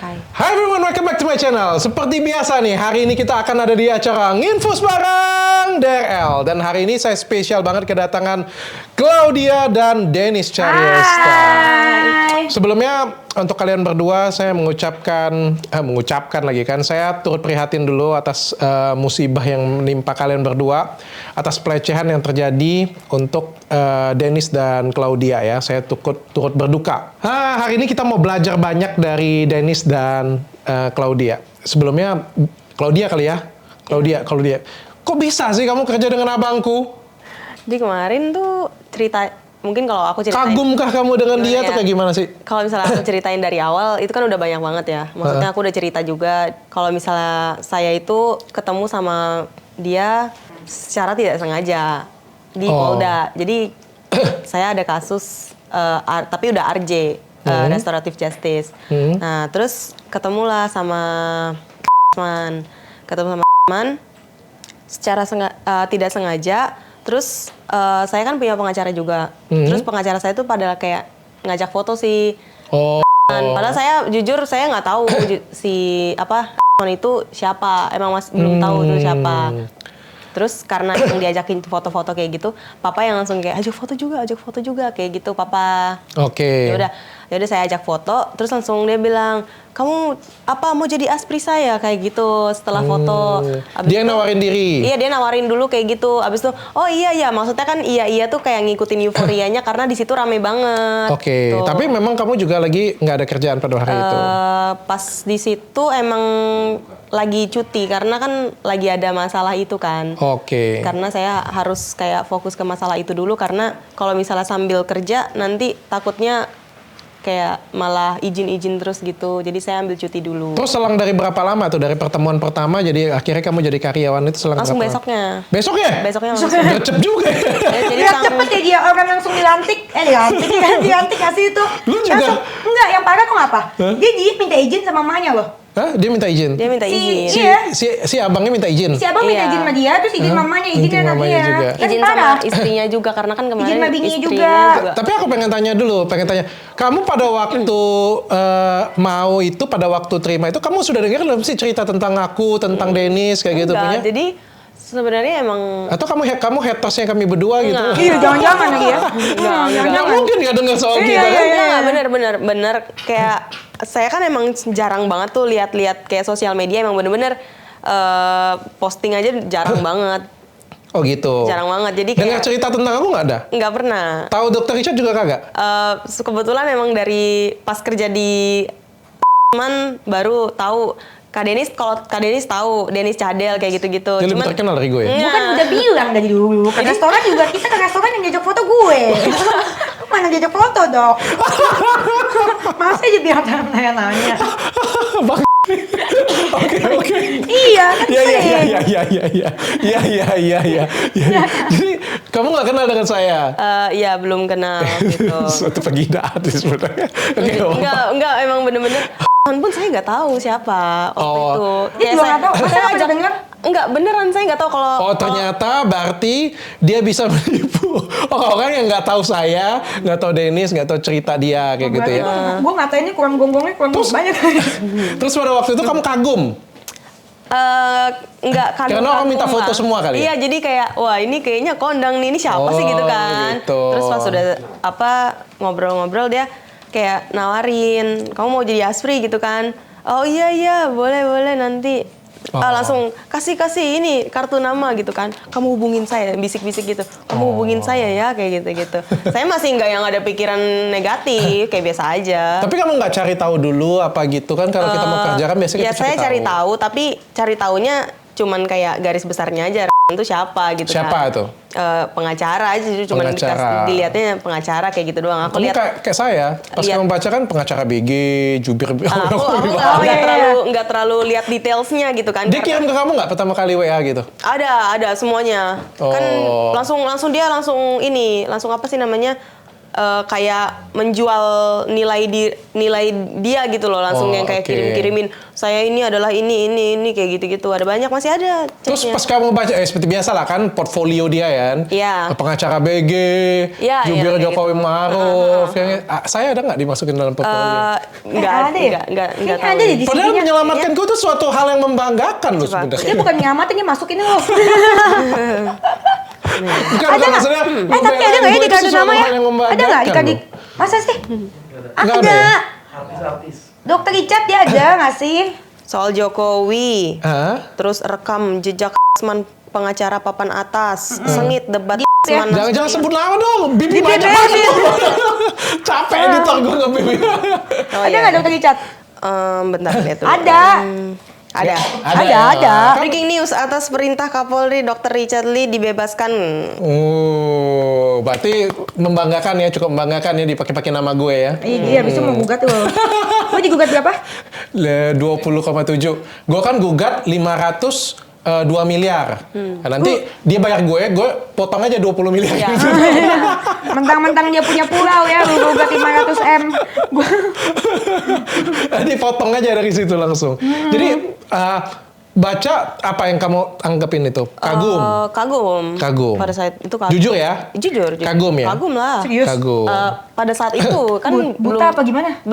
Hai everyone, welcome back to my channel. Seperti biasa nih, hari ini kita akan ada di acara Nginfus bareng DRL. Dan hari ini saya spesial banget kedatangan Claudia dan Dennis Chariesta. Sebelumnya untuk kalian berdua saya mengucapkan lagi kan, saya turut prihatin dulu atas musibah yang menimpa kalian berdua, atas pelecehan yang terjadi untuk Dennis dan Claudia ya. Saya turut berduka. Hari ini kita mau belajar banyak dari Dennis dan Claudia. Sebelumnya Claudia kali ya. Claudia. Kok bisa sih kamu kerja dengan abangku? Jadi kemarin tuh cerita, mungkin kalau aku ceritain. Kagumkah kamu dengan dia tuh kayak gimana sih? Kalau misalnya aku ceritain dari awal, itu kan udah banyak banget ya. Maksudnya aku udah cerita juga, kalau misalnya saya itu ketemu sama dia secara tidak sengaja di Polda. Jadi saya ada kasus, tapi udah RJ, Restorative Justice. Nah terus ketemulah sama teman, secara tidak sengaja. Terus saya kan punya pengacara juga. Terus pengacara saya tuh pada kayak ngajak foto sih. Padahal saya jujur saya nggak tahu si itu siapa. Emang masih belum tahu itu siapa. Terus karena yang diajakin foto-foto kayak gitu, papa yang langsung kayak ajak foto juga kayak gitu, papa. Oke. Ya udah saya ajak foto, terus langsung dia bilang, "Kamu mau jadi aspri saya?" kayak gitu setelah foto. Dia nawarin diri. Iya, dia nawarin dulu kayak gitu. Abis itu, oh iya, maksudnya kan iya tuh kayak ngikutin euforianya karena di situ rame banget. Oke. Gitu. Tapi memang kamu juga lagi nggak ada kerjaan pada hari itu. Pas di situ emang lagi cuti karena kan lagi ada masalah itu kan. Oke. Karena saya harus kayak fokus ke masalah itu dulu karena kalau misalnya sambil kerja nanti takutnya kayak malah izin terus gitu. Jadi saya ambil cuti dulu. Terus selang dari berapa lama tuh dari pertemuan pertama jadi akhirnya kamu jadi karyawan itu selang langsung berapa? Besoknya langsung. Gercep juga. Ya, cepet ya dia orang langsung dilantik nggak sih itu? Lu juga? Langsung, enggak, yang parah kok apa? Dia minta izin sama mamanya loh. Hah? Dia minta izin? Si abangnya minta izin? Si abang minta izin sama dia, terus izin mamanya, izin anaknya. Juga. Kan Izin parah. sama istrinya juga karena kan kemarin Izin sama bininya istrinya juga. Tapi aku pengen tanya, kamu pada waktu mau itu, pada waktu terima itu, kamu sudah dengar belum sih cerita tentang aku, tentang Dennis kayak gitu punya? Jadi sebenarnya emang atau kamu haters-nya kami berdua gitu? Iya, jangan-jangan lagi ya. Nggak mungkin nggak dengar soal kita kan? Enggak, bener. Kayak saya kan emang jarang banget tuh lihat kayak sosial media, emang bener-bener posting aja jarang banget. Oh gitu. Jarang banget. Jadi kayak dengar cerita tentang aku nggak ada? Nggak pernah. Tahu Dokter Richard juga kagak? Kebetulan emang dari pas kerja di teman baru tahu. Kak Dennis tahu, Dennis Cadel kayak gitu-gitu. Dia lebih terkenal dari gue ya? Gue kan udah bilang dari dulu. Ke restoran juga, kita ke restoran yang ngajak foto gue. Mana diajak foto, Dok? Masa aja biar nanya-nanya. Oke. Iya, kan Iya. Jadi kamu nggak kenal dengan saya? Iya, belum kenal gitu. Suatu penghinaan sebenarnya. Enggak, emang bener-bener. Pun saya nggak tahu siapa waktu itu. Dia juga nggak tahu. Masa ajak denger? Enggak, beneran saya nggak tahu kalau. Ternyata berarti dia bisa menipu orang yang nggak tahu saya, nggak tahu Dennis, nggak tahu cerita dia kayak gitu ya. Gue ngatainnya kurang gonggongnya kurang banyak. Terus pada waktu itu kamu kagum? Enggak kagum. Karena orang minta foto semua kali. Iya, jadi kayak wah ini kayaknya kondang nih, ini siapa sih gitu kan. Gitu. Terus pas sudah ngobrol-ngobrol dia kayak nawarin, kamu mau jadi aspri gitu kan? Oh iya boleh nanti. Langsung kasih ini kartu nama gitu kan. Kamu hubungin saya, bisik-bisik gitu. Kamu hubungin saya ya kayak gitu. Saya masih nggak yang ada pikiran negatif, kayak biasa aja. Tapi kamu nggak cari tahu dulu apa gitu kan kalau kita mau kerja kan biasanya ya kita saya cari tahu, tapi cari taunya cuman kayak garis besarnya aja. Itu siapa gitu siapa kan. itu? Pengacara aja, cuman dilihatnya pengacara kayak gitu doang. Aku lihat kayak saya, pas kamu baca kan pengacara BG, jubir. Aku nggak terlalu lihat detailsnya gitu kan. Dia kirim ke kamu nggak pertama kali WA gitu? Ada semuanya. Kan langsung dia langsung apa sih namanya? kayak menjual nilai dia gitu loh, langsung yang kayak kirim-kirimin saya ini adalah ini kayak gitu-gitu. Ada banyak, masih ada chatnya. Terus pas kamu baca seperti biasa lah kan portfolio dia kan, pengacara BG, jubir Jokowi Ma'ruf, saya ada nggak dimasukin dalam portfolio? Nggak tahu. Padahal menyelamatkan gue itu suatu hal yang membanggakan loh sebenarnya. Dia bukan nyelamatin, dia masukin loh. Bukan maksudnya. Tapi ada nggak ya di kartu nama ya? Ada nggak di kartu? Masa sih? Ada. Dokter Richard dia ada nggak sih? Soal Jokowi, terus rekam jejak pengacara papan atas, sengit debat. Jangan sebut nama dong, Bibi banyak banget. Capek editor gue nge-Bibi. Ada nggak Dokter Richard? Bentar lihat dulu. Ada. Breaking news atas perintah Kapolri Dr. Richard Lee dibebaskan. Oh, berarti membanggakan ya, cukup membanggakan ya dipakai nama gue ya. Iya, habis itu mau gugat tuh. Gue digugat berapa? 20,7. Gue kan gugat 2 miliar. Nah, nanti dia bayar gue potong aja 20 miliar. Ya. Mentang-mentang dia punya pulau ya, lu gugat 500 M. Dipotong aja dari situ langsung. Jadi baca apa yang kamu anggapin itu? Kagum. Pada saat itu kagum. Jujur ya? Jujur. Kagum ya? Kagum lah. Serius? Kagum. Pada saat itu kan buta apa gimana?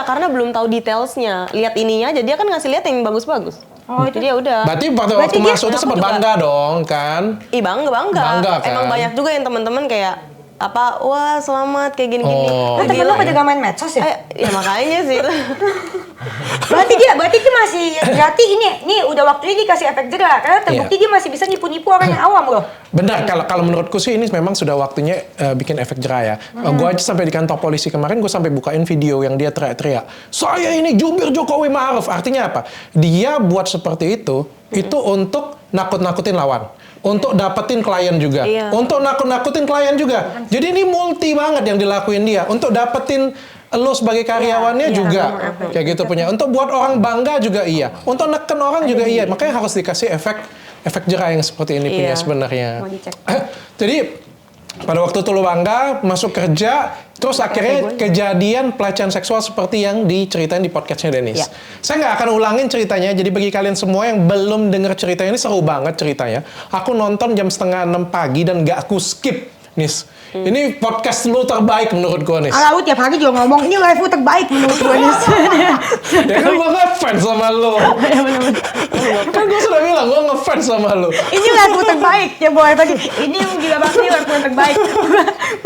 Karena belum tahu detailsnya. Lihat ininya aja, dia kan ngasih lihat yang bagus-bagus. Oh, itu dia udah. Berarti waktu masuk itu sempat bangga dong kan? Bangga kan? Emang banyak juga yang teman-teman kayak wah selamat kayak gini-gini. Temen lo pada gak main medsos ya? Ya makanya sih itu. berarti dia masih, berarti ini udah waktunya dikasih efek jerah. Karena terbukti dia masih bisa nipu-nipu orang yang awam loh. Benar, kalau menurutku sih ini memang sudah waktunya bikin efek jerah ya. Gue aja sampai di kantor polisi kemarin, gue sampai bukain video yang dia teriak-teriak, saya ini jubir Jokowi Ma'ruf. Artinya apa? Dia buat seperti itu untuk nakut-nakutin lawan. Untuk dapetin klien juga. Untuk nakut-nakutin klien juga. Jadi ini multi banget yang dilakuin dia. Untuk dapetin lo sebagai karyawannya juga. Kayak gitu punya. Untuk buat orang bangga juga iya. Untuk neken orang juga iya. Makanya harus dikasih efek jerah yang seperti ini punya sebenarnya. Jadi pada waktu itu lo bangga, masuk kerja, terus akhirnya kejadian pelecehan seksual seperti yang diceritain di podcastnya Dennis. Saya nggak akan ulangin ceritanya, jadi bagi kalian semua yang belum dengar ceritanya, ini seru banget ceritanya. Aku nonton jam 5:30 pagi dan nggak aku skip, Nis. Ini podcast lu terbaik menurut gue, Nis. Lu tiap hari juga ngomong, ini live lu terbaik menurut gue, Nis. Ya kan gue ngefans sama lu. Kan gue sudah bilang, gue ngefans sama lu. Ini live lu terbaik, ya boleh tadi. Ini yang gila banget, ini live lu terbaik.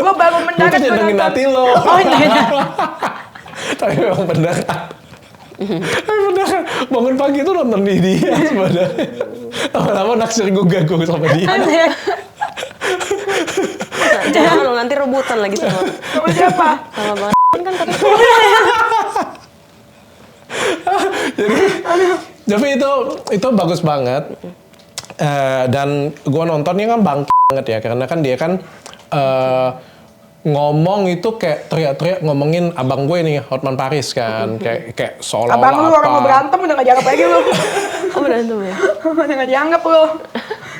Gue baru mendarat. Mungkin nyenengin hati lo. Oh iya. Tapi memang benar. Bangun pagi itu nonton dia sebenarnya. Lama-lama naksir gue gagu sama dia. Jangan lo nanti rebutan lagi sama siapa? Sama Bang kan tadi. Jadi itu bagus banget. Dan gue nontonnya kan banget ya, karena kan dia kan ngomong itu kayak teriak-teriak ngomongin abang gue nih, Hotman Paris kan, kayak seolah-olah abang lu orang mau berantem udah gak dianggap lagi lu. Oh berantem ya? Udah gak dianggap lu.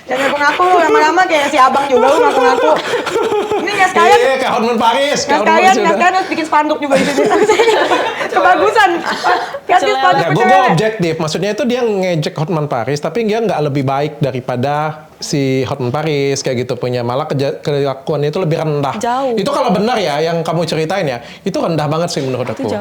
Jangan ngaku lu lama-lama kayak si abang juga lu ngaku-ngaku. Ini gak sekalian. Iya, kayak Hotman Paris. Gak sekalian harus bikin spanduk juga di sini. Kebagusan. Kasih spanduk. Gue objektif, maksudnya itu dia ngejek Hotman Paris, tapi dia nggak lebih baik daripada si Hotman Paris kayak gitu punya, malah kelakuannya itu lebih rendah. Jauh. Itu kalau benar ya yang kamu ceritain ya, itu rendah banget sih menurut aku. Itu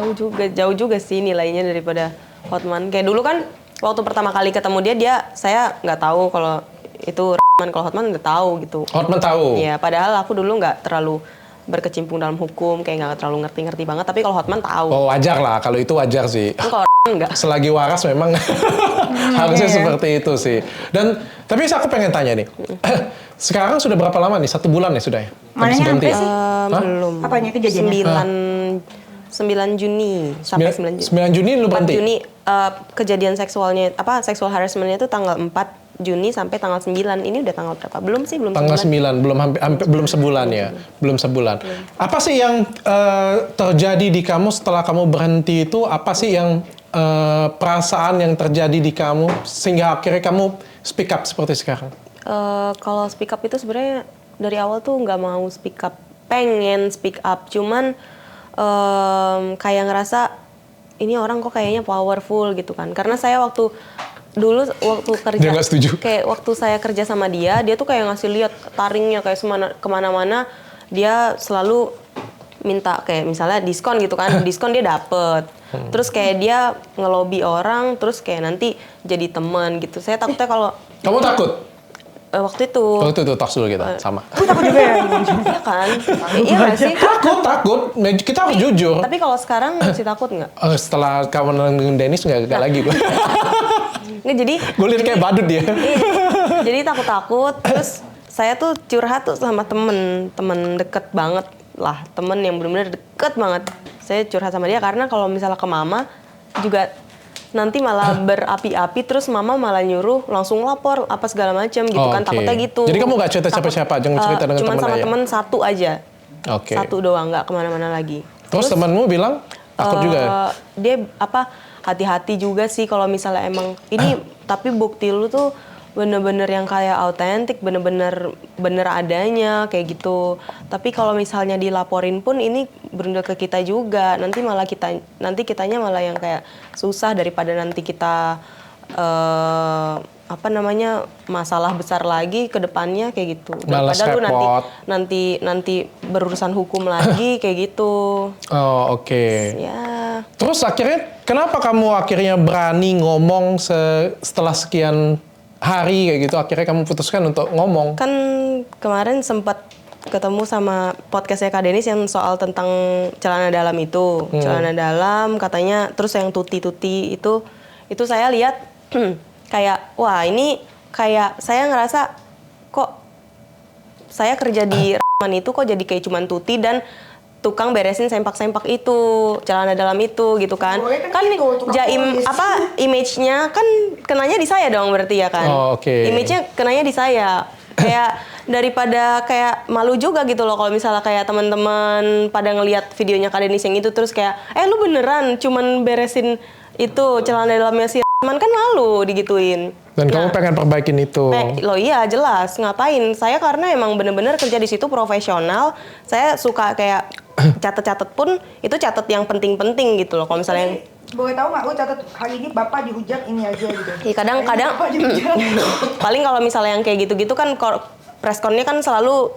jauh juga sih nilainya daripada Hotman. Kayak dulu kan waktu pertama kali ketemu dia saya nggak tahu kalau itu kalau Hotman udah tahu gitu. Hotman tahu. Iya, padahal aku dulu nggak terlalu berkecimpung dalam hukum, kayak nggak terlalu ngerti banget. Tapi kalau Hotman tahu. Oh wajar lah, kalau itu wajar sih. Kalau enggak. Selagi waras memang harusnya seperti itu sih. Dan tapi aku pengen tanya nih, sekarang sudah berapa lama nih? 1 bulan ya sudah ya? Mananya sampai sih? Belum. Apanya kejadiannya? 9 Juni sampai 9 Juni. 9 Juni lu berhenti? 4 Juni kejadian seksualnya sexual harassment-nya itu tanggal 4 Juni sampai tanggal 9. Ini udah tanggal berapa? Belum sih, belum tanggal sebulan. 9, belum sebulan ya. Belum sebulan. Apa sih yang terjadi di kamu setelah kamu berhenti itu? Apa sih yang perasaan yang terjadi di kamu sehingga akhirnya kamu speak up seperti sekarang? Kalau speak up itu sebenarnya dari awal tuh nggak mau speak up. pengen speak up, cuman kayak ngerasa ini orang kok kayaknya powerful gitu kan. Karena saya waktu kerja, Dia nggak setuju. kayak waktu saya kerja sama dia tuh kayak ngasih lihat taringnya kayak kemana-mana dia selalu minta kayak misalnya diskon gitu kan, diskon dia dapet. Terus kayak dia ngelobi orang, terus kayak nanti jadi teman gitu. Saya takutnya kalau Kamu takut? waktu itu. Waktu itu talks dulu kita, sama. Aku takut juga ya. Iya kan? Iya nggak sih? Takut. Kita harus jujur. Tapi kalau sekarang masih takut nggak? Setelah kamu nonton Dennis nggak lagi gue. Nggak, jadi Gue lihat kayak badut dia. iya, jadi takut-takut. Terus saya tuh curhat tuh sama temen deket banget lah, temen yang benar-benar deket banget. Saya curhat sama dia karena kalau misalnya ke mama juga nanti malah berapi-api, terus mama malah nyuruh langsung lapor apa segala macam gitu kan, takutnya gitu. Jadi kamu nggak cerita siapa-siapa, jangan cerita dengan cuman teman sama aja. temen satu aja. Oke. Satu doang, nggak kemana-mana lagi. Terus temanmu bilang takut juga. Dia hati-hati juga sih kalau misalnya emang ini tapi bukti lu tuh bener-bener yang kayak autentik, bener adanya kayak gitu. Tapi kalau misalnya dilaporin pun ini berunda ke kita juga. Nanti kitanya malah yang kayak susah daripada nanti kita masalah besar lagi ke depannya kayak gitu. Malas Daripada lu repot. nanti berurusan hukum lagi kayak gitu. Oh, oke. Ya. Terus akhirnya kenapa kamu akhirnya berani ngomong setelah sekian hari kayak gitu, akhirnya kamu putuskan untuk ngomong? Kan kemarin sempat ketemu sama podcastnya Kak Denis yang soal tentang celana dalam itu. Celana dalam katanya, terus yang tuti-tuti itu saya lihat kayak, wah ini kayak saya ngerasa kok saya kerja di itu kok jadi kayak cuman tuti dan tukang beresin sempak-sempak itu, celana dalam itu gitu kan. Kan gitu, jaim image-nya kan kenanya di saya dong berarti ya kan. Oh, oke. Image-nya kenanya di saya. Kayak daripada kayak malu juga gitu loh kalau misalnya kayak teman-teman pada ngelihat videonya Kak Denis yang itu terus kayak lu beneran cuman beresin itu celana dalamnya si kan malu digituin. Dan kamu pengen perbaikin itu. Loh iya jelas, ngapain? Saya karena emang bener-bener kerja di situ profesional, saya suka kayak catet-catet pun itu catet yang penting-penting gitu loh. Kalau misalnya yang Boleh tahu nggak, lu catat hari ini Bapak dihujat ini aja gitu. iya kadang-kadang Bapak dihujat. paling kalau misalnya yang kayak gitu-gitu kan preskonnya kan selalu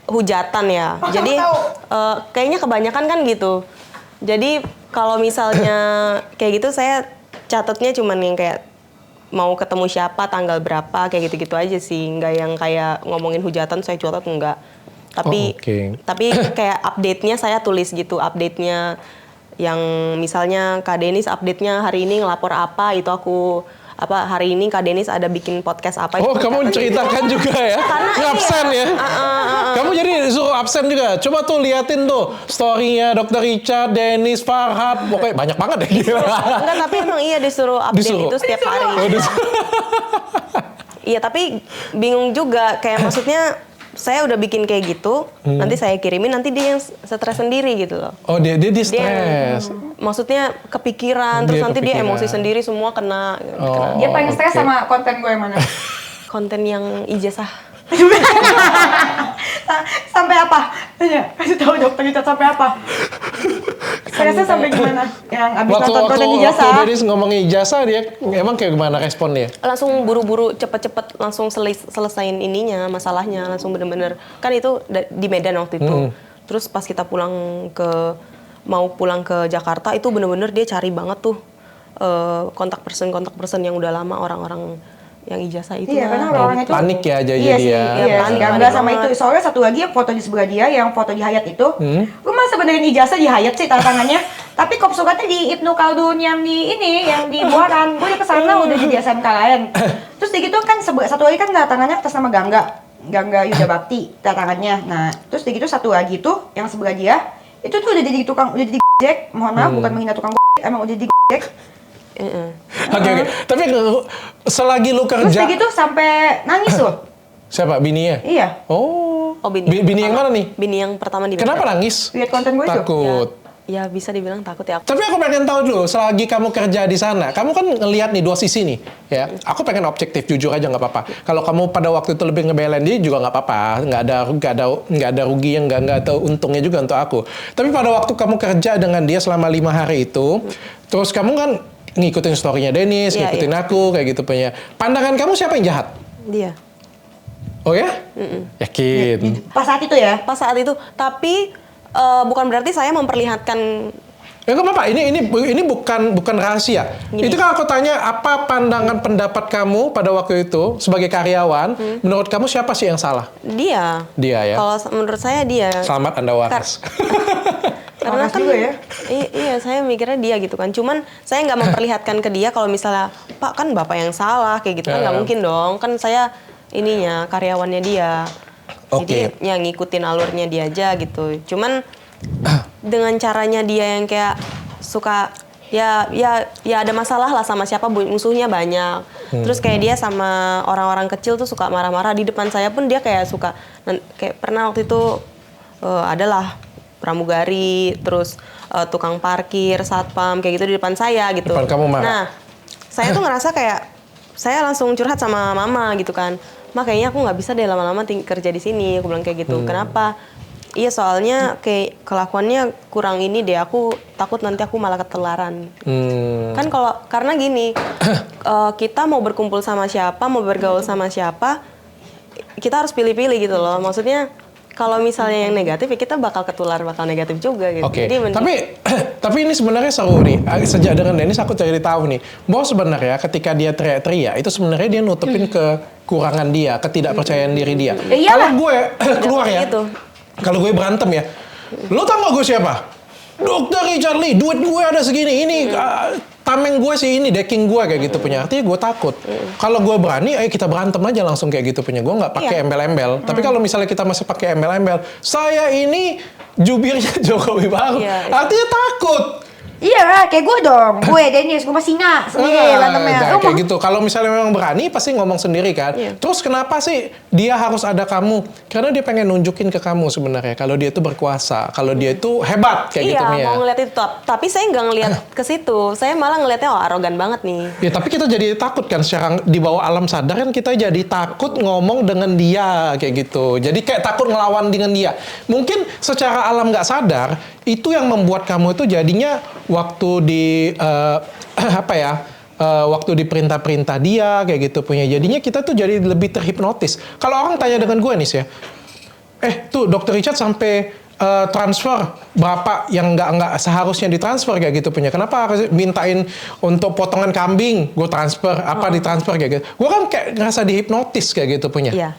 hujatan ya. Jadi kayaknya kebanyakan kan gitu. Jadi kalau misalnya kayak gitu saya catatnya cuman yang kayak mau ketemu siapa, tanggal berapa, kayak gitu-gitu aja sih. Nggak yang kayak ngomongin hujatan saya catat, enggak. Tapi tapi kayak update-nya saya tulis gitu, update-nya yang misalnya Kak Denis update-nya hari ini ngelapor apa, itu aku hari ini Kak Denis ada bikin podcast apa. Oh, kamu menceritakan juga ya? Ngabsen ya? Kamu jadi disuruh absen juga? Coba tuh liatin tuh story-nya Dr. Richard, Dennis, Farhad, pokoknya banyak banget ya. Enggak, tapi emang iya disuruh update itu setiap hari. Iya, tapi bingung juga, kayak maksudnya saya udah bikin kayak gitu, nanti saya kirimin, nanti dia yang stres sendiri gitu loh. Oh, dia Dia stres. maksudnya kepikiran, terus nanti dia emosi sendiri semua kena. Dia paling stres sama konten gue yang mana? Konten yang ijazah. Sampai apa? Tanya, kasih tahu dokter kita sampai apa? Stresnya sampai gimana? Yang abis nonton konten ijazah. Waktu Dennis ngomong ijazah, dia emang kayak gimana responnya? Langsung buru-buru cepet-cepet langsung selesain ininya, masalahnya langsung bener-bener. Kan itu di Medan waktu itu. Terus pas kita mau pulang ke Jakarta itu bener-bener dia cari banget tuh kontak person yang udah lama orang-orang yang ijazah itu. Iya, karena orang-orang itu panik ya jadi iya sih, dia. iya, panik nggak sama banget. itu. Soalnya satu lagi yang foto di sebelah dia, yang foto di Hyatt itu, lu masa benerin ijazah di Hyatt sih tanda tangannya? Tapi kop suratnya di Ibnu Khaldun yang di ini, yang di Buaran. Gue udah kesana udah jadi SMK lain. Terus di gitu kan satu lagi kan tanda tangannya atas nama Gangga Yuda Bakti tanda tangannya. Nah, terus di gitu satu lagi tuh yang sebelah dia, itu tuh udah jadi tukang, udah jadi gojek. Mohon maaf, bukan menghina tukang gojek, emang udah jadi gojek. Oke. Tapi selagi lu Terus kerja, kayak gitu sampai nangis loh. siapa? Bininya? Iya. Oh. Oh, Bini. Bini yang mana nih? Bini yang pertama di Kenapa nangis? Lihat konten gue itu. Takut. Ya bisa dibilang takut ya. Tapi aku pengen tahu dulu, selagi kamu kerja di sana, kamu kan ngelihat nih dua sisi nih, ya. Aku pengen objektif, jujur aja nggak apa-apa. Kalau kamu pada waktu itu lebih ngebelain dia juga nggak apa-apa, nggak ada rugi yang nggak ada untungnya juga untuk aku. Tapi pada waktu kamu kerja dengan dia selama 5 hari itu, terus kamu kan ngikutin story-nya Dennis, ngikutin aku kayak gitu punya. Pandangan kamu siapa yang jahat? Dia. Oh ya? Yakin? Pas saat itu ya? Pas saat itu, tapi bukan berarti saya memperlihatkan. Ya nggak apa-apa, ini bukan rahasia. Gini. Itu kan aku tanya apa pandangan pendapat kamu pada waktu itu sebagai karyawan, menurut kamu siapa sih yang salah? Dia. Dia ya. Kalau menurut saya dia. Selamat Anda waras. Karena Waras kan juga ya? Iya, saya mikirnya dia gitu kan. Cuman saya nggak memperlihatkan ke dia kalau misalnya Pak kan bapak yang salah kayak gitu kan nggak mungkin dong. Kan saya ininya karyawannya dia. Oke. Jadi ya ngikutin alurnya dia aja gitu. Cuman dengan caranya dia yang kayak suka ya ada masalah lah sama siapa, musuhnya banyak. Terus kayak dia sama orang-orang kecil tuh suka marah-marah di depan saya pun dia kayak suka kayak pernah waktu itu adalah pramugari, terus tukang parkir, satpam kayak gitu di depan saya gitu. Depan kamu marah? Nah, saya tuh ngerasa kayak saya langsung curhat sama mama gitu kan. Ma kayaknya aku nggak bisa deh lama-lama kerja di sini. Aku bilang kayak gitu. Kenapa? Iya soalnya kayak kelakuannya kurang ini deh. Aku takut nanti aku malah ketularan. Kan karena gini, kita mau berkumpul sama siapa, mau bergaul sama siapa, kita harus pilih-pilih gitu loh. Maksudnya kalau misalnya yang negatif, ya kita bakal ketular, bakal negatif juga gitu. Oke. Jadi Tapi ini sebenarnya seru nih. Sejak dengan Dennis aku cari tahu nih, bahwa sebenarnya ketika dia teriak-teriak itu sebenarnya dia nutupin kekurangan dia, ketidakpercayaan diri dia. Ya Kalau gue keluar ya, gitu. kalau gue berantem ya, lo tau gak gue siapa? Dokter Richard Lee, duit gue ada segini, ini tameng gue sih ini, decking gue kayak gitu punya. Artinya gue takut. Kalau gue berani, ayo kita berantem aja langsung kayak gitu punya. Gue nggak pakai embel-embel. Tapi kalau misalnya kita masih pakai embel-embel, saya ini jubirnya Jokowi baru. Artinya takut. Iya, kayak gue dong. Gue, Dennis, gue masih Singa sendiri berantemnya. Kayak gitu. Kalau misalnya memang berani, pasti ngomong sendiri kan. Terus kenapa sih dia harus ada kamu? Karena dia pengen nunjukin ke kamu sebenarnya. Kalau dia itu berkuasa. Kalau dia itu hebat kayak gitu Iya, ya. mau ngeliat itu. Tapi saya nggak ngeliat ke situ. Saya malah ngeliatnya arogan banget nih. Ya tapi kita jadi takut kan secara di bawah alam sadar kan kita jadi takut ngomong dengan dia kayak gitu. Jadi kayak takut ngelawan dengan dia. Mungkin secara alam nggak sadar itu yang membuat kamu itu jadinya waktu di waktu di perintah-perintah dia kayak gitu punya. Jadinya kita tuh jadi lebih terhipnotis. Kalau orang tanya dengan gue nih ya, tuh Dr. Richard sampai transfer berapa yang nggak seharusnya ditransfer kayak gitu punya. Kenapa harus mintain untuk potongan kambing gue transfer ditransfer kayak gitu. Gue kan kayak ngerasa dihipnotis kayak gitu punya. Iya.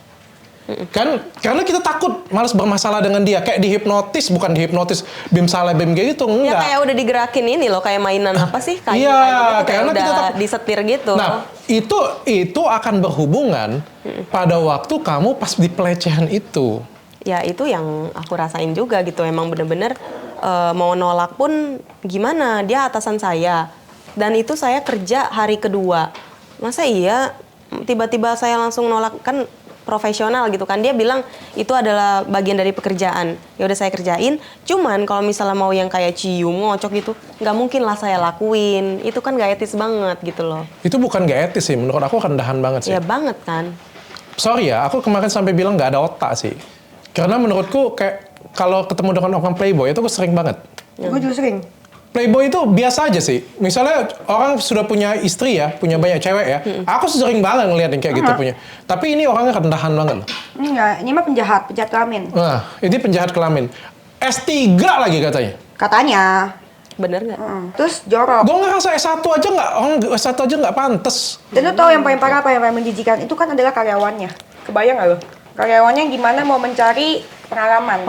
Kan karena kita takut malas bermasalah dengan dia, kayak dihipnotis, bukan dihipnotis bim salah bim kayak gitu, Ya enggak. kayak udah digerakin ini loh, kayak mainan apa sih? Kayak Iya, gitu, kayak karena udah kita disetir gitu. Nah, itu akan berhubungan pada waktu kamu pas di pelecehan itu. Ya itu yang aku rasain juga gitu. Emang bener-bener mau nolak pun gimana, dia atasan saya. Dan itu saya kerja hari kedua. Masa iya tiba-tiba saya langsung nolak, kan profesional gitu kan. Dia bilang itu adalah bagian dari pekerjaan. Ya udah saya kerjain. Cuman kalau misalnya mau yang kayak cium, ngocok gitu, nggak mungkin lah saya lakuin. Itu kan gak etis banget gitu loh. Itu bukan gak etis sih, menurut aku rendahan banget sih. Ya banget kan. Sorry ya, aku kemarin sampai bilang nggak ada otak sih. Karena menurutku kayak kalau ketemu dengan orang playboy itu gue sering banget. Gue juga sering. Playboy itu biasa aja sih. Misalnya orang sudah punya istri ya, punya banyak cewek ya. Aku sering banget ngeliat yang kayak gitu punya. Tapi ini orangnya rendahan banget loh. Enggak, ini mah penjahat kelamin. Nah, ini penjahat kelamin. S3 lagi katanya. Katanya. Bener nggak? Terus jorok. Gue ngerasa S1 aja nggak, orang S1 aja nggak pantes. Dan lu tau yang paling parah apa, yang paling menjijikan? Itu kan adalah karyawannya. Kebayang nggak lo? Karyawannya gimana mau mencari pengalaman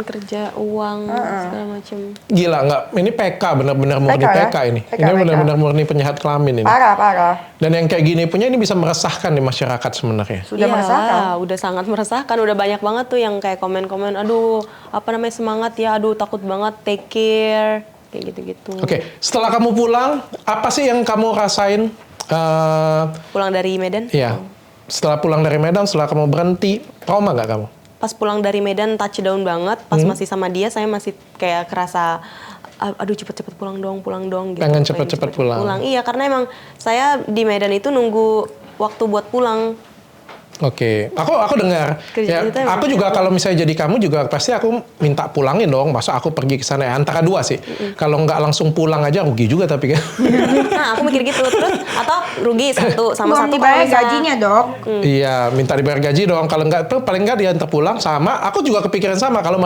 kerja, uang, segala macam. Gila nggak? Ini PK, benar-benar murni PK ini. PK, Ini benar-benar murni penjahat kelamin ini. Parah. Dan yang kayak gini punya ini bisa meresahkan di masyarakat sebenarnya. Sudah meresahkan. Udah sangat meresahkan. Udah banyak banget tuh yang kayak komen-komen, aduh apa namanya semangat ya, aduh takut banget, take care, kayak gitu-gitu. Oke, setelah kamu pulang, apa sih yang kamu rasain? Pulang dari Medan? Iya. Setelah pulang dari Medan, setelah kamu berhenti, trauma nggak kamu? pas pulang dari Medan touchdown banget. Pas masih sama dia, saya masih kayak kerasa aduh cepet-cepet pulang dong gitu. Pengen cepet-cepet pulang. Iya, karena emang saya di Medan itu nunggu waktu buat pulang. Oke, aku dengar. Ya, Kerja kita aku juga kalau misalnya jadi kamu juga pasti aku minta pulangin dong. Masa aku pergi ke sana ya, antara dua sih. Kalau nggak langsung pulang aja rugi juga tapi kan. Nah, aku mikir gitu. Terus atau rugi satu sama Belum satu dibayar kalau misalnya- gajinya, Dok. Iya, minta dibayar gaji dong. Kalau nggak, paling nggak diantar pulang sama. Aku juga kepikiran sama kalau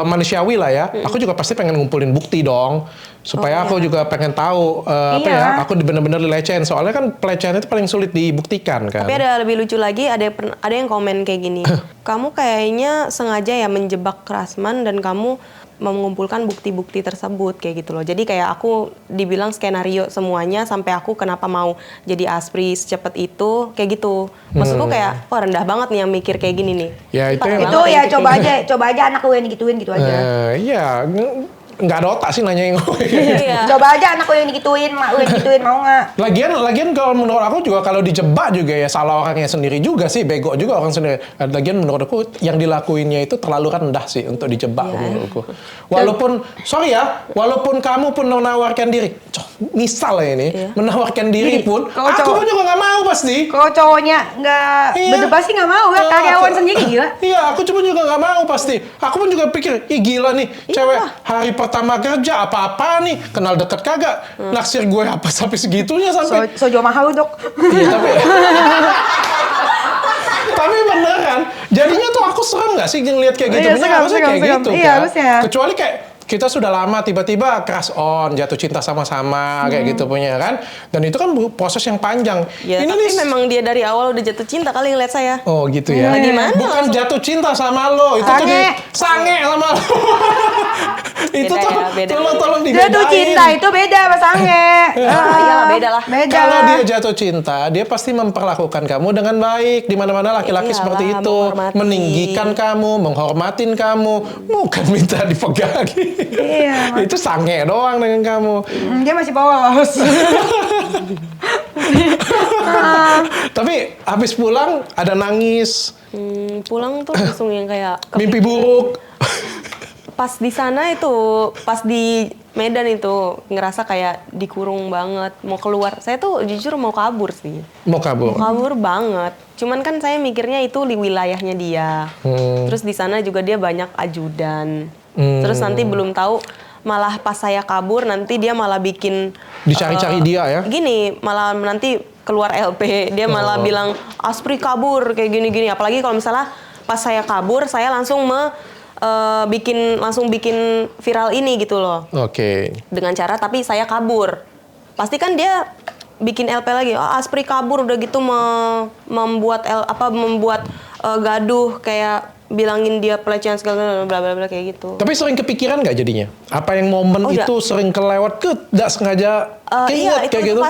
manusiawi lah ya. Aku juga pasti pengen ngumpulin bukti dong. Supaya aku juga pengen tahu apa ya. Aku benar-benar dilecehin. Soalnya kan pelecehan itu paling sulit dibuktikan kan. Tapi ada lebih lucu lagi, ada yang komen kayak gini. Kamu kayaknya sengaja ya menjebak Rasman dan kamu mengumpulkan bukti-bukti tersebut kayak gitu loh. Jadi kayak aku dibilang skenario semuanya sampai aku kenapa mau jadi aspri secepat itu kayak gitu. Maksudku kayak rendah banget nih yang mikir kayak gini nih. Ya, itu Parah yang- Itu banget ya yang mikir coba aja anak lu yang digituin gitu aja. Iya, nggak ada otak sih nanyain gue. Iya. Coba aja anak lu yang digituin, mak lu yang digituin, mau nggak? Lagian kalau menurut aku juga kalau dijebak juga ya salah orangnya sendiri juga sih, bego juga orang sendiri. Lagian menurut aku yang dilakuinnya itu terlalu rendah sih untuk dijebak menurutku. Walaupun walaupun kamu pun menawarkan diri, misal ya ini, menawarkan diri pun, kalau aku cowok- pun juga nggak mau pasti. Kalau cowoknya nggak Iya. berdebat sih nggak mau ya, karyawan sendiri gila. Iya, aku cuma juga nggak mau pasti. Aku pun juga pikir, ih gila nih, cewek hari pertama kerja apa-apa nih, kenal deket kagak, naksir gue apa sampai segitunya sampai. So jual mahal lu, Dok. Iya tapi beneran, jadinya tuh aku serem nggak sih ngeliat kayak gitu? Iya, Bener serem, harusnya serem, kayak serem. gitu Iya, kan? harusnya. Kecuali kayak kita sudah lama tiba-tiba crush on, jatuh cinta sama-sama kayak gitu punya kan? Dan itu kan proses yang panjang. Ya, Ini tapi nih, memang dia dari awal udah jatuh cinta kali ngeliat saya. oh gitu ya. Gimana Bukan jatuh cinta sama lo, itu Sange. tuh sange sama lo. Itu Beda tuh ya, beda. tolong dibedain. Jatuh cinta itu beda sama sange. Iyalah, beda lah. Beda. Kalau dia jatuh cinta, dia pasti memperlakukan kamu dengan baik. Di mana-mana laki-laki Iyalah, seperti itu, menghormati. meninggikan kamu, menghormatin kamu, bukan minta dipegangin. Iya. Itu sange doang dengan kamu. Dia masih polos. Tapi habis pulang ada nangis, Pulang tuh langsung yang kayak mimpi buruk. pas di sana itu, pas di Medan itu ngerasa kayak dikurung banget, mau keluar. Saya tuh jujur mau kabur sih. Mau kabur. Mau kabur banget. Cuman kan saya mikirnya itu di wilayahnya dia. Terus di sana juga dia banyak ajudan. Terus nanti belum tahu malah pas saya kabur nanti dia malah bikin Dicari-cari dia ya? Gini, malah nanti keluar LP, dia malah bilang Aspri kabur kayak gini-gini. Apalagi kalau misalnya pas saya kabur, saya langsung bikin viral ini gitu loh. Oke. Dengan cara tapi saya kabur. Pasti kan dia bikin LP lagi. Aspri kabur udah gitu membuat gaduh kayak bilangin dia pelecehan segala bla bla bla kayak gitu. Tapi sering kepikiran nggak jadinya? Apa yang momen Oh, itu sering kelewat tidak sengaja Iya, keinget kayak gitu?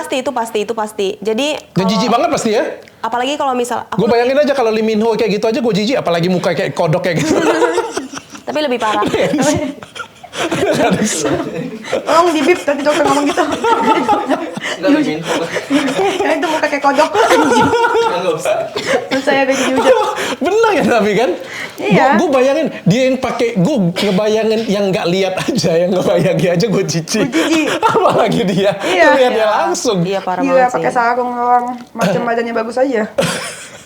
itu pasti. Jadi Dan jijik banget pasti ya? apalagi kalau misal Gue bayangin aja kalau Lee Min Ho kayak gitu aja gue jijik, apalagi muka kayak kodok kayak gitu. tapi lebih parah. Tolong di bip tadi dokter ngomong gitu. Ya itu muka kayak kodok. Terus saya kayak gitu. Bener ya tapi kan? Iya. Gue bayangin dia yang pakai, gue ngebayangin yang nggak lihat aja, yang ngebayangin aja gue jijik. Apalagi dia, Iya. lihat dia langsung. Iya parah Gila banget sih. pakai sarung doang, macam badannya bagus aja.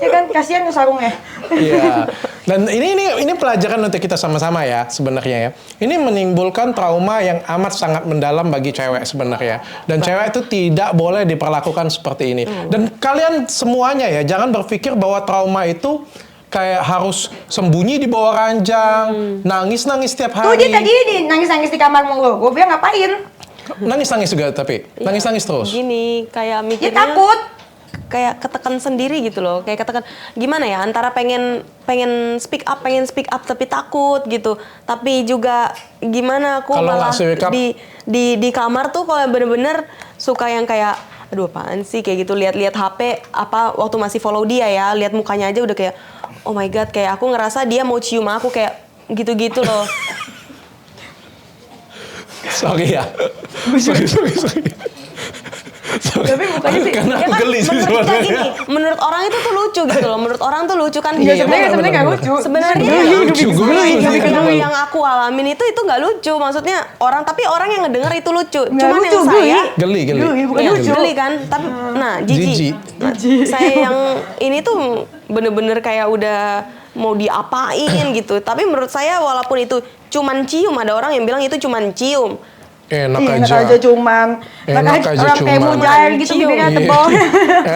Ya kan kasihan tuh sarungnya. Iya. Dan ini pelajaran untuk kita sama-sama ya sebenarnya ya. Ini menimbulkan trauma yang amat sangat mendalam bagi cewek sebenarnya. Dan cewek itu tidak boleh diperlakukan seperti ini. Dan kalian semuanya ya jangan berpikir bahwa trauma itu kayak harus sembunyi di bawah ranjang, nangis-nangis setiap Tuh hari. dia tadi nangis-nangis di kamar mulu. Gue bilang ngapain? Nangis-nangis juga tapi nangis-nangis terus. Gini, kayak Dia mikirnya takut. kayak ketekan sendiri gitu loh. Kayak ketekan gimana ya, antara pengen speak up tapi takut gitu. Tapi juga gimana aku Kalau malah nggak speak up. di kamar tuh kalau bener-bener suka yang kayak aduh apaan sih kayak gitu, lihat-lihat HP apa waktu masih follow dia ya, lihat mukanya aja udah kayak oh my god, kayak aku ngerasa dia mau cium aku kayak gitu-gitu loh. Sorry ya. Sorry. Tapi mukanya sih. Karena Ya aku kan, geli sih menurut kita sebenarnya. gini, menurut orang itu tuh lucu gitu loh. Menurut orang tuh lucu kan. Iya, Iya, sebenarnya nggak lucu. Sebenarnya lucu, gue lucu sih, kenapa lu? yang aku alamin itu nggak lucu. Maksudnya tapi orang yang ngedenger itu lucu. Nggak Cuman lucu, yang saya Geli. bukan iya, lucu. geli kan. Tapi jijik. Nah, saya yang ini tuh bener-bener kayak udah mau diapain gitu. Tapi menurut saya walaupun itu cuman cium, ada orang yang bilang itu cuman cium. Enak Iya, aja. enak aja cuman. Enak aja orang kayak cuman. mujair gitu Cium. bibirnya Iya. tebal.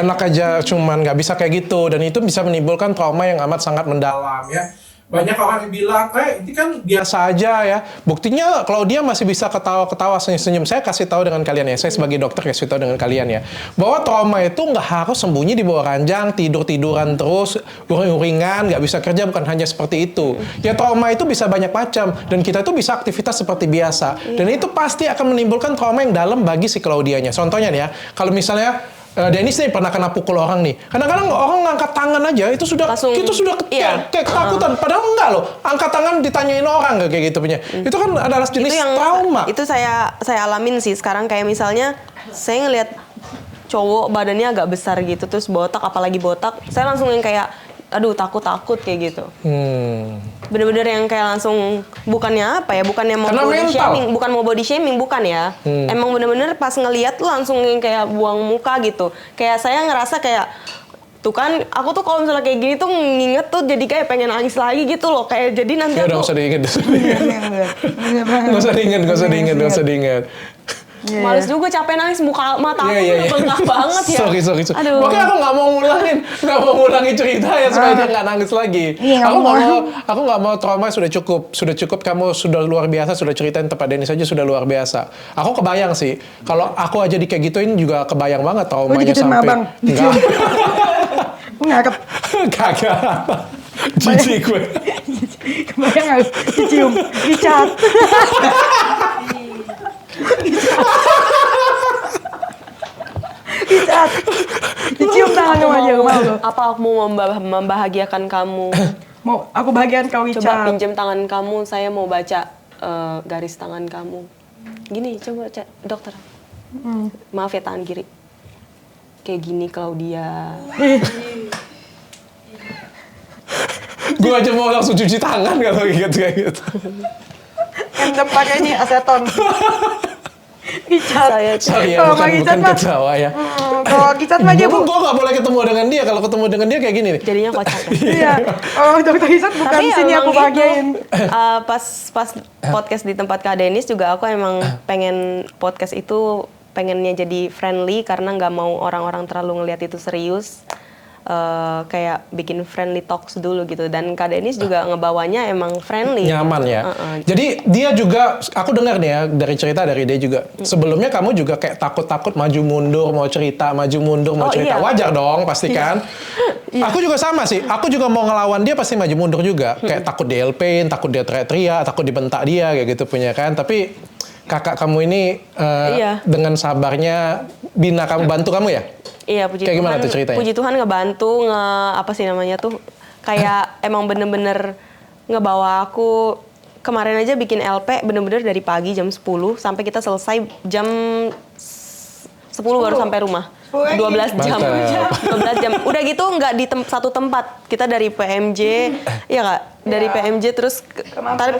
Enak aja cuman nggak bisa kayak gitu, dan itu bisa menimbulkan trauma yang amat sangat mendalam ya. Banyak orang yang bilang, ini kan biasa aja ya. Buktinya kalau dia masih bisa ketawa-ketawa, senyum-senyum. Saya kasih tahu dengan kalian ya, saya sebagai dokter kasih tahu dengan kalian ya, bahwa trauma itu nggak harus sembunyi di bawah ranjang, tidur-tiduran terus, uring-uringan, nggak bisa kerja, bukan hanya seperti itu. Ya trauma itu bisa banyak macam, dan kita itu bisa aktivitas seperti biasa. Dan itu pasti akan menimbulkan trauma yang dalam bagi si Claudianya. Contohnya nih ya, kalau misalnya Dennis nih pernah kena pukul orang nih. Kadang-kadang orang ngangkat tangan aja itu sudah Langsung, kita sudah iya. kayak ketakutan. Padahal enggak loh. Angkat tangan ditanyain orang kayak gitu punya. Itu kan adalah jenis Itu yang trauma. Itu saya alamin sih sekarang, kayak misalnya saya ngelihat cowok badannya agak besar gitu terus botak, apalagi botak, saya langsung yang kayak aduh takut kayak gitu. Bener-bener yang kayak langsung bukannya apa ya, bukannya mau Karena body mental. shaming, bukan mau body shaming, bukan ya. Emang bener-bener pas ngelihat tuh langsung yang kayak buang muka gitu. Kayak saya ngerasa kayak tuh kan, aku tuh kalau misalnya kayak gini tuh nginget tuh jadi kayak pengen nangis lagi gitu loh. Kayak jadi nanti Ya udah aku nggak usah diinget. Nggak usah diinget. males juga, capek nangis, mata aku Iya. udah bengkak banget ya. Sorry. Aduh. Makanya aku nggak mau ngulangin cerita ya supaya dia nggak nangis lagi. Iya, Aku nggak mau trauma, sudah cukup kamu sudah luar biasa, sudah ceritain tempat Dennis aja sudah luar biasa. Aku kebayang sih kalau aku aja di kayak gituin juga kebayang banget traumanya digituin sama sampai. abang? Enggak. Ngarep. Kagak. Jijik gue. Kebayang nggak? Dicium, dicat. Dicat. Dicium tangan kamu aja, mau lo. Apa aku mau membahagiakan kamu? Mau aku bagian kau Coba Icat. pinjam tangan kamu, saya mau baca garis tangan kamu. Gini, coba dokter. Maaf ya, tangan kiri. Kayak gini Claudia. Gue aja mau langsung cuci tangan kalau kayak gitu. Yang pakai ini aseton. Icat. Sorry ya, Kalau bukan nggak Icat mah. ketawa ya. Kalau Icat mah dia Gue nggak boleh ketemu dengan dia. Kalau ketemu dengan dia kayak gini nih. Jadinya kocak. Iya. Oh, dokter Icat bukan sini emang aku gitu. bahagiain. Pas podcast di tempat Kak Dennis juga aku emang pengen podcast itu pengennya jadi friendly karena nggak mau orang-orang terlalu ngelihat itu serius. Kayak bikin friendly talks dulu gitu, dan Kak Dennis juga ngebawanya emang friendly, Nyaman ya. Jadi dia juga, aku dengar nih ya dari cerita dari dia juga. Sebelumnya kamu juga kayak takut-takut maju mundur mau cerita, Iya. Wajar dong pasti kan. Aku juga sama sih. Aku juga mau ngelawan dia pasti maju mundur juga. Kayak takut di LP-in, takut dia teriak-teriak, takut dibentak dia kayak gitu punya kan. Tapi kakak kamu ini Iya. dengan sabarnya bina kamu, bantu kamu ya. Iya, puji Kayak Tuhan. gimana tuh ceritanya? Puji Tuhan ngebantu, apa sih namanya tuh? Kayak emang bener-bener ngebawa aku. Kemarin aja bikin LP bener-bener dari pagi jam 10 sampai kita selesai jam 10 baru sampai rumah. 12 jam. Mantap. 12 jam. Udah gitu nggak di satu tempat. Kita dari PMJ, ya Kak? Dari PMJ terus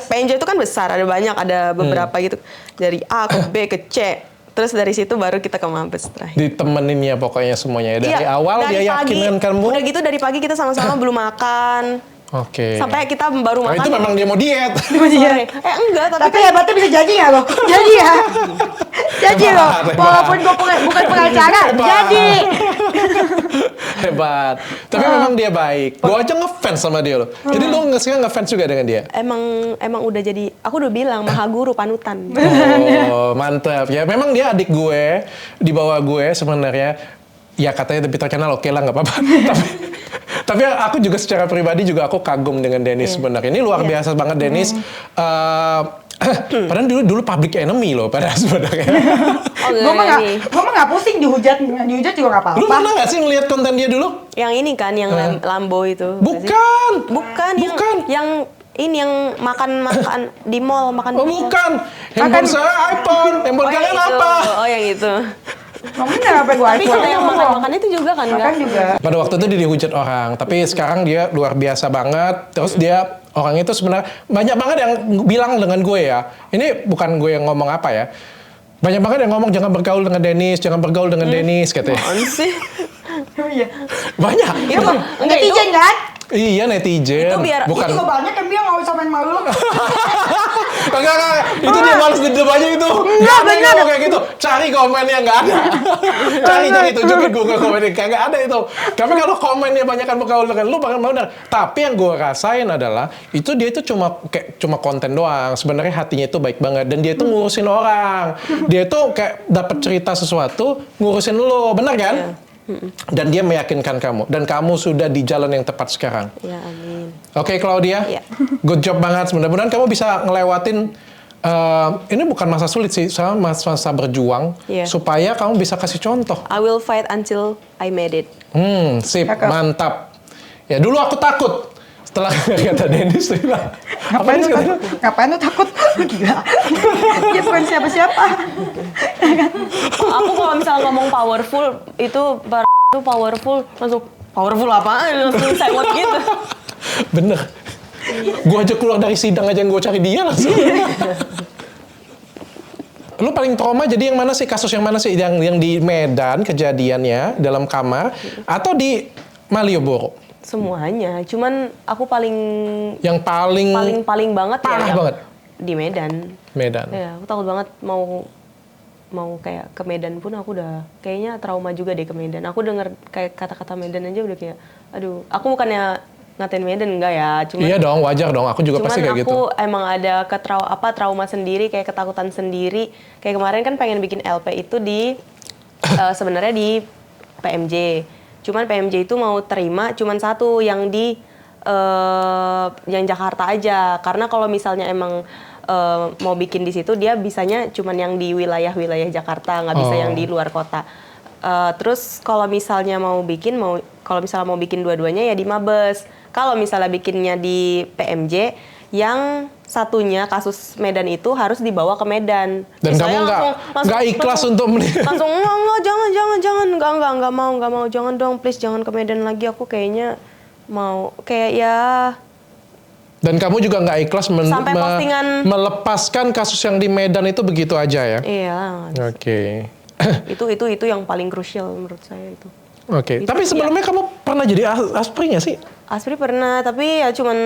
PMJ itu kan besar, ada banyak, ada beberapa gitu. Dari A ke B ke C. Terus dari situ baru kita ke Mabes terakhir. Ditemenin ya pokoknya semuanya. Dari Iya, awal dari dia pagi, yakinkan kamu. Udah gitu dari pagi kita sama-sama belum makan. Oke. Sampai kita baru Nah, makan. itu memang dia mau diet. sore. Enggak, Tapi hebatnya bisa jadi ya loh. Jadi ya. Jadi loh. Hebat. Walaupun gue bukan pengacara, Hebat. jadi. Hebat. Tapi memang dia baik. Gue aja ngefans sama dia loh. Jadi lo sekarang ngefans juga dengan dia? emang udah jadi, aku udah bilang maha guru panutan. Oh, mantap. Ya memang dia adik gue, di bawah gue sebenarnya. Ya katanya lebih terkenal, oke lah, nggak apa-apa. Tapi aku juga secara pribadi juga aku kagum dengan Dennis sebenarnya. Ini luar biasa banget Dennis. Padahal dulu public enemy loh pada sebenarnya. Oh, Gue mah nggak pusing dihujat juga nggak Lu apa-apa. pernah nggak sih ngeliat konten dia dulu? Yang ini kan, yang Lambo itu. Bukan. Bukan. Bukan. Yang ini yang makan di mall, makan. Oh bukan. Handphone saya iPhone. Handphone kalian yang itu. apa? Oh yang itu. Emang bener apa gue Tapi kalau yang makan-makan itu juga kan Makan enggak? juga. Pada waktu itu dia dihujat orang, tapi sekarang dia luar biasa banget. Terus dia orang itu sebenarnya banyak banget yang bilang dengan gue ya. Ini bukan gue yang ngomong apa ya. Banyak banget yang ngomong jangan bergaul dengan Dennis, jangan bergaul dengan Dennis katanya. Apaan sih? Iya. Banyak. Itu enggak itu. Netizen kan? Iya netizen. Itu biar- bukan. Itu juga banyak yang bilang nggak usah main malu. Enggak. Itu dia males depannya itu. Enggak, Nggak ada yang bener. ngomong kayak gitu. Cari komennya nggak ada. Cari tunjukin Google komennya kagak ada itu. Tapi kalau komennya banyak kan bergaul dengan lu bakal mau dengar. Tapi yang gue rasain adalah itu dia itu cuma konten doang. Sebenarnya hatinya itu baik banget dan dia itu ngurusin orang. Dia itu kayak dapat cerita sesuatu ngurusin lu, benar kan? Dan dia meyakinkan kamu dan kamu sudah di jalan yang tepat sekarang. Ya amin. Oke, Claudia, Iya. good job banget. Mudah-mudahan kamu bisa ngelewatin ini bukan masa sulit sih, sama masa berjuang Iya. supaya kamu bisa kasih contoh. I will fight until I made it. Sip, Cakep. mantap. Ya dulu aku takut setelah kata Dennis dia bilang, apa Ngapain Dennis lu katanya? takut? Ngapain lu takut? Gila. Dia bukan siapa-siapa. Aku kalau misalnya ngomong powerful itu itu powerful langsung powerful apaan langsung sengot gitu. Bener. Gua aja keluar dari sidang aja gue cari dia langsung. Lu paling trauma jadi yang mana sih, kasus yang mana sih, yang di Medan kejadiannya dalam kamar atau di Malioboro? Semuanya, cuman aku paling Yang paling banget parah yang banget. di Medan. Medan. Ya, aku takut banget mau kayak ke Medan pun aku udah kayaknya trauma juga deh ke Medan. Aku denger kayak kata-kata Medan aja udah kayak aduh, aku bukannya ngatain Medan enggak ya, cuman Iya dong, wajar dong. Aku juga cuman pasti kayak gitu. aku emang ada trauma sendiri, kayak ketakutan sendiri. Kayak kemarin kan pengen bikin LP itu di sebenarnya di PMJ. Cuman PMJ itu mau terima cuman satu yang di yang Jakarta aja. Karena kalau misalnya emang mau bikin di situ dia bisanya cuman yang di wilayah-wilayah Jakarta, nggak bisa yang di luar kota. Terus kalau misalnya mau bikin dua-duanya ya di Mabes. Kalau misalnya bikinnya di PMJ, yang satunya kasus Medan itu harus dibawa ke Medan. Dan Saya kamu nggak ikhlas untuk langsung enggak, jangan, enggak mau, jangan dong, please jangan ke Medan lagi. Aku kayaknya mau kayak ya. Dan kamu juga nggak ikhlas Sampai postingan- melepaskan kasus yang di Medan itu begitu aja ya? Iya, Oke. itu yang paling krusial menurut saya itu. Oke. Itu Tapi sebelumnya kamu pernah jadi aspri nggak sih? Aspri pernah, tapi ya cuman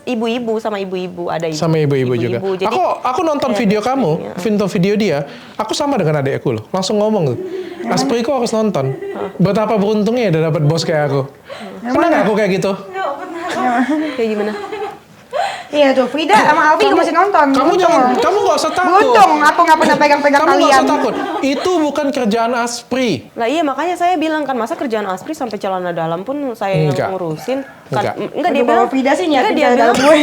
ibu-ibu sama ibu-ibu ada ibu. Sama ibu-ibu juga. Jadi Aku nonton video kamu, video dia. Aku sama dengan adekku loh. Langsung ngomong tuh. Aspri kok harus nonton. Betapa beruntungnya ya udah dapat bos kayak aku. Senang nggak aku kayak gitu? kayak gimana? Iya tuh, Frida sama Alfi juga masih nonton. Kamu nggak usah takut. Beruntung, aku nggak pernah pegang-pegang Kamu nggak kalian. usah takut. Itu bukan kerjaan aspri. Lah iya, makanya saya bilang kan, masa kerjaan Aspri sampai celana dalam pun saya Enggak. yang ngurusin. Enggak. Enggak, dia Aduh, bilang bawa Frida sih enggak, nyiapin dia celana dalam bilang gue.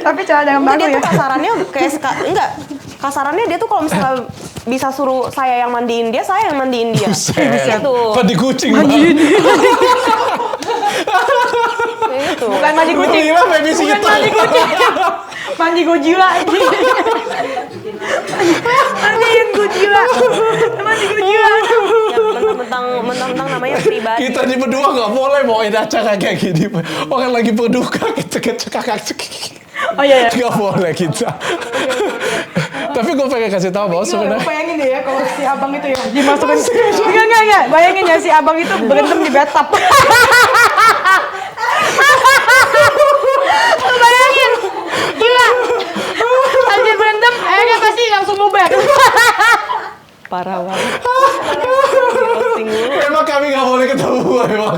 Tapi celana dalam enggak, baru dia ya. tuh kasarannya kayak enggak. Kasarannya dia tuh kalau misalnya bisa suruh saya yang mandiin dia, saya yang mandiin dia. Gitu. Mandi kucing banget. Kayak gitu. Bukan mandi kucing. Gila babysitter. Bukan mandi kucing. Mandi Godzilla aja. Mandiin Godzilla. Mandi Godzilla. Ya, mentang-mentang namanya pribadi. Kita di berdua nggak boleh bawain acara kayak gini. Orang lagi berduka kita kakak. Oh iya. Nggak boleh kita. Tapi gue pengen kasih tahu bahwa sebenarnya Bayangin deh ya kalau si abang itu ya dimasukin. Enggak. Bayangin ya si abang itu berantem di bathtub. Lu bayangin. Gila. Lanjut berantem, akhirnya pasti langsung ngubar. Parah banget. Posting dulu. memang kami nggak boleh ketemu memang.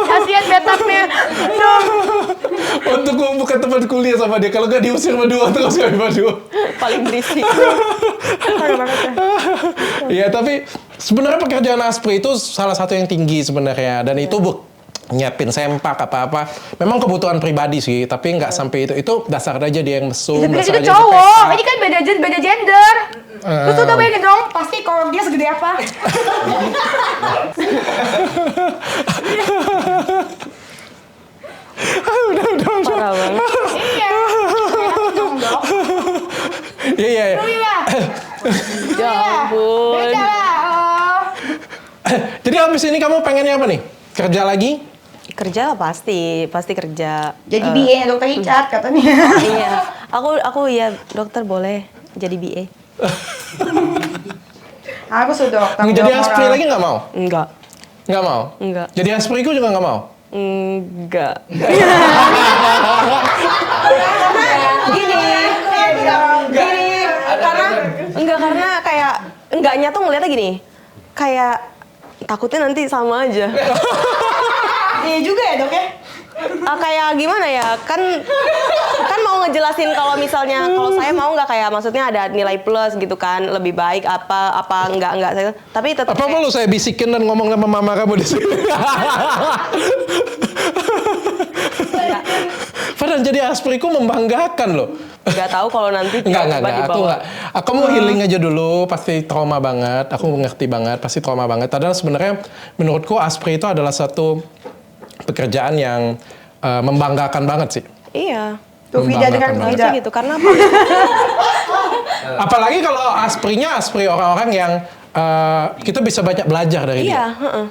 Kasihan bathtubnya. Dong. Untuk bukan teman kuliah sama dia. Kalau nggak diusir berdua terus kami berdua. Paling berisik. Parah banget ya. Iya tapi sebenarnya pekerjaan aspri itu salah satu yang tinggi sebenarnya dan itu nyiapin sempak apa-apa. Memang kebutuhan pribadi sih, tapi nggak sampai itu. Itu dasar aja dia yang mesum. Tapi dasar itu aja dia cowok, pesta. ini kan beda gender. Terus tuh bayangin dong, pasti kalau dia segede apa? Parah banget. Iya. Dong. Iya. Iya. Jangan. Jadi habis ini kamu pengennya apa nih? Kerja lagi? Kerja lah pasti kerja. Jadi BA dokter Richard katanya. Iya, aku ya dokter boleh jadi BA. Aku sudah dokter. Jadi aspri lagi nggak mau? Enggak. Nggak mau? Enggak. Jadi aspiriku juga nggak mau? Enggak. Karena kayak enggaknya tuh ngeliatnya gini, kayak takutnya nanti sama aja. Iya juga ya dok ya. Kayak gimana ya, kan mau ngejelasin kalau misalnya kalau saya mau nggak kayak maksudnya ada nilai plus gitu kan, lebih baik apa enggak tapi tetap Apa perlu saya bisikin dan ngomong sama mama kamu di sini? Padahal jadi aspiriku membanggakan loh. nggak tahu kalau nanti Enggak. tiba-tiba Aku dibawa. enggak. Aku mau healing aja dulu, pasti trauma banget. Aku ngerti banget, pasti trauma banget. Padahal sebenarnya menurutku aspri itu adalah satu pekerjaan yang membanggakan banget sih. Iya. Tuh Vida dengar Membanggakan Vida. Gitu karena apa? Apalagi kalau aspri orang-orang yang kita bisa banyak belajar dari Iya, dia.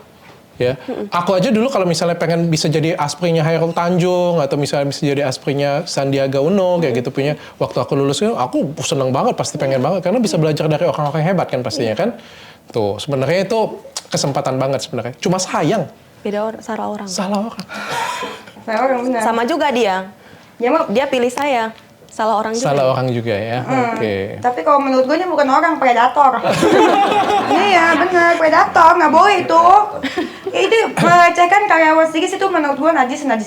Ya, aku aja dulu kalau misalnya pengen bisa jadi aspri-nya Hairul Tanjung atau misalnya bisa jadi aspri-nya Sandiaga Uno kayak gitu punya waktu aku lulus aku seneng banget pasti pengen banget karena bisa belajar dari orang-orang hebat kan pastinya kan. Tuh sebenarnya itu kesempatan banget sebenarnya. Cuma sayang Beda salah orang. salah orang. Saya orang benar. Sama juga dia. Ya mau. Dia pilih saya. Salah orang juga. Salah orang juga ya. Oke. Tapi kalau menurut gue ini bukan orang, predator. Iya benar, predator nggak boleh itu. Itu melecehkan karyawan sedikit itu menurut gue najisnya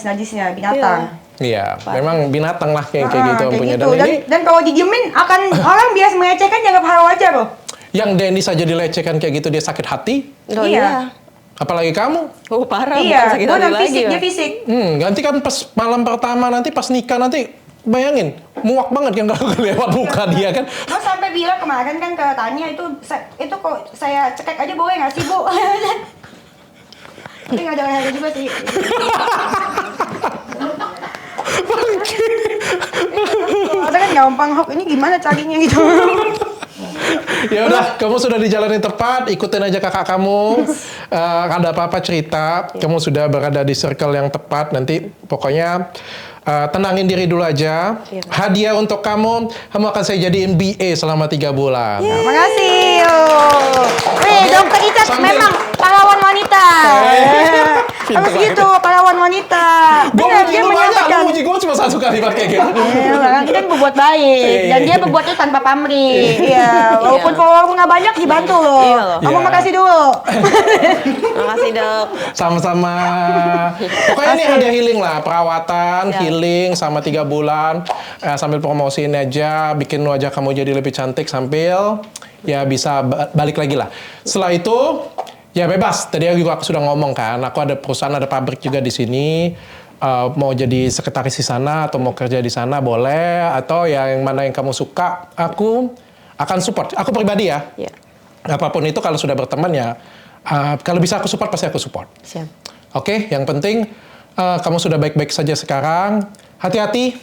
binatang. Iya, memang binatang lah kayak gitu Kayak punya gitu. dan ini Dan kalau didiemin akan orang biasa melecehkan dianggap hal wajar loh. yang Denny saja dilecehkan kayak gitu dia sakit hati, Oh iya. apalagi kamu. Oh parah, bukan Iya, sakit gue hati dan lagi. fisik, ya. dia fisik. Ganti kan pas malam pertama nanti pas nikah nanti bayangin muak banget kan kalau lewat muka dia kan. Gue sampai bilang kemarin kan ke Tanya itu kok saya cekek aja boleh nggak sih bu? Tapi nggak ada lehernya juga sih. Ada kan gampang Hok, ini gimana carinya gitu. Ya udah, kamu sudah di jalan yang tepat, ikutin aja kakak kamu. Ada apa-apa cerita, kamu sudah berada di circle yang tepat. Nanti pokoknya tenangin diri dulu aja. Hadiah untuk kamu akan saya jadiin BA selama 3 bulan. Terima kasih. Wih, Oke, dokter Icat sambil- memang pahlawan wanita. Harus Pinter gitu, pahlawan wanita. Gue Benar, muji dia lu banyak, lu menyampaikan. muji gue cuma 1 kalimat kayak gitu. Nanti kan berbuat baik dan dia berbuatnya tanpa pamrih. Iya, walaupun follower nggak banyak dibantu loh. Iya loh. Kamu Iya. makasih dulu. Makasih dok. Sama-sama. Pokoknya ini hadiah healing lah, perawatan, Ya. healing sama 3 bulan. Sambil promosiin aja, bikin wajah kamu jadi lebih cantik sambil ya bisa balik lagi lah. Setelah itu ya bebas. Tadi juga aku sudah ngomong kan, aku ada perusahaan, ada pabrik juga di sini. Mau jadi sekretaris di sana atau mau kerja di sana boleh, atau yang mana yang kamu suka, aku akan support. Aku pribadi ya. Iya. Apapun itu kalau sudah berteman ya, kalau bisa aku support pasti aku support. Siap. Oke, yang penting kamu sudah baik-baik saja sekarang. Hati-hati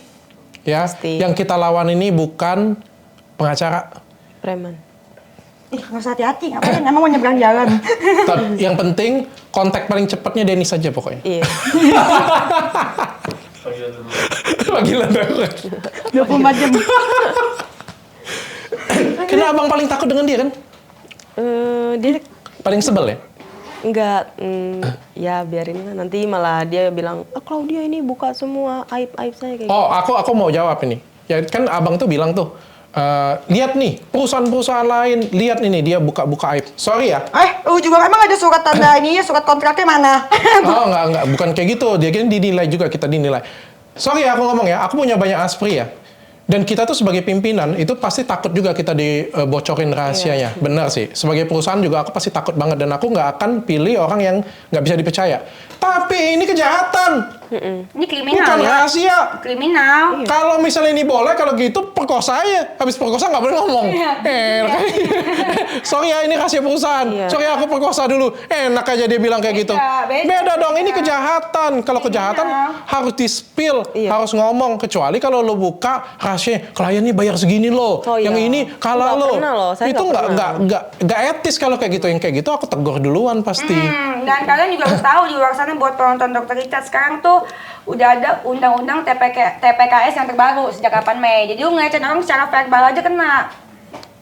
ya. Pasti. Yang kita lawan ini bukan pengacara. Preman. Ih, nggak usah hati-hati, ngapain? Emang mau nyebrang jalan. Yang penting kontak paling cepatnya Denny saja pokoknya. Iya. Panggilan darurat. 24 jam. Karena abang paling takut dengan dia kan? Dia Paling sebel ya? enggak, ya biarin lah. Nanti malah dia bilang, Claudia ini buka semua aib-aib saya kayak Oh, aku mau jawab ini. Ya kan abang tuh bilang tuh, lihat nih perusahaan-perusahaan lain, lihat ini dia buka-buka aib. Sorry ya. Lu juga emang ada surat tanda ini ya, surat kontraknya mana? Oh enggak, bukan kayak gitu. Dia kan dinilai juga, kita dinilai. Sorry ya aku ngomong ya, aku punya banyak aspri ya. Dan kita tuh sebagai pimpinan, itu pasti takut juga kita dibocorin rahasianya. Benar sih. Sebagai perusahaan juga aku pasti takut banget. Dan aku nggak akan pilih orang yang nggak bisa dipercaya. Tapi ini kejahatan. Ini kriminal Bukan ya. rahasia. Kriminal. Kalau misalnya ini boleh, kalau gitu perkosa aja. Habis perkosa nggak boleh ngomong. Sorry ya, ini rahasia perusahaan. Iya. Sorry aku perkosa dulu. Enak aja dia bilang kayak gitu. Beda dong, ini kejahatan. Kalau kejahatan harus di-spill, harus ngomong. Kecuali kalau lo buka rahasia, kliennya bayar segini lo. Oh, iya. Yang ini kalah Nggak lo. pernah loh, saya Itu nggak nggak etis kalau kayak gitu. Yang kayak gitu aku tegur duluan pasti. Dan kalian juga harus tahu di luar sana buat penonton Dokter Richard sekarang tuh udah ada undang-undang TPKS yang terbaru sejak 8 Mei. Jadi lu ngelecehin orang secara verbal aja kena.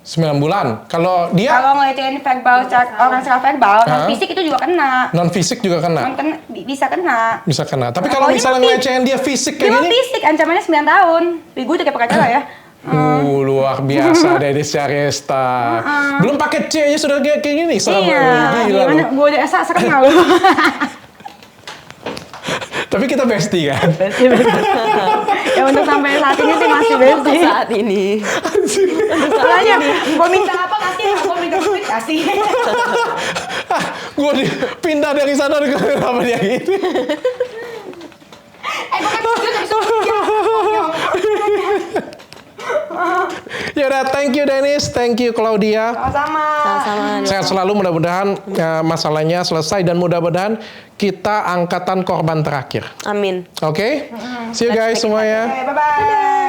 9 bulan. Kalau dia Kalau ngelecehin verbal orang secara verbal, non fisik itu juga kena. non fisik juga kena. Bisa kena. Bisa kena. Tapi kalau Kalau misalnya dia ngelecehin dia fisik Dia kayak mah gini, fisik, ancamannya 9 tahun. Gue udah kayak pengacara ya. luar biasa Dennis Syaresta. Belum pakai C aja sudah kayak gini. Serem. Iya, Gila gimana? lu. Gue udah serem gak lu? Tapi kita bestie kan? Ya untuk sampai saat ini sih masih bestie. Saat ini. Makanya, gue minta apa kasih, gue minta duit kasih. Gue pindah dari sana ke apa dia gitu. Gue kan juga dari Surabaya. Ya udah, thank you Dennis, thank you Claudia. Sama-sama. Sama-sama. Sehat selalu, mudah-mudahan masalahnya selesai dan mudah-mudahan kita angkatan korban terakhir. Amin. Oke? See you guys semuanya. Bye-bye.